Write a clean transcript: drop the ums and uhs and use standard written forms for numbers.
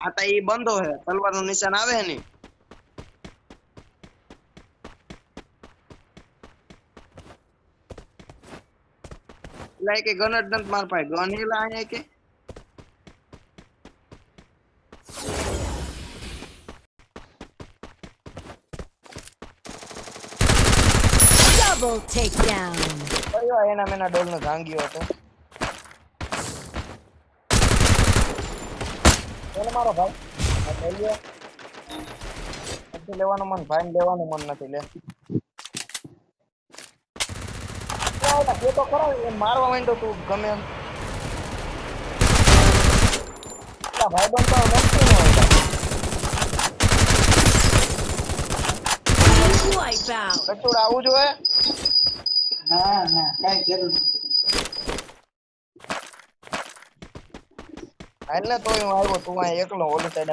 આ તો ઈ બંધો હે તલવાર નું નિશાન આવે હે ની લાય કે ગન જ નથી માર પાસે ગન હેલા આયા કે Double takedown. કયો એના મેના ડોલ નો ભાંગ્યો હતો ચાલ મારો ભાઈ આ કહીએ નથી લેવાનું મન ભાઈ લેવાનું મન નથી લે કે તો ખરા એ મારવા માંડ્યો તું ગમે એમ ભાઈ બનતો નથી ન હોય Wipeout. કચોડ આવું જોઈએ ના ના કઈ જરૂર નથી એટલે તોય હું આવ્યો તું આ એકલો ઓલી સાઈડ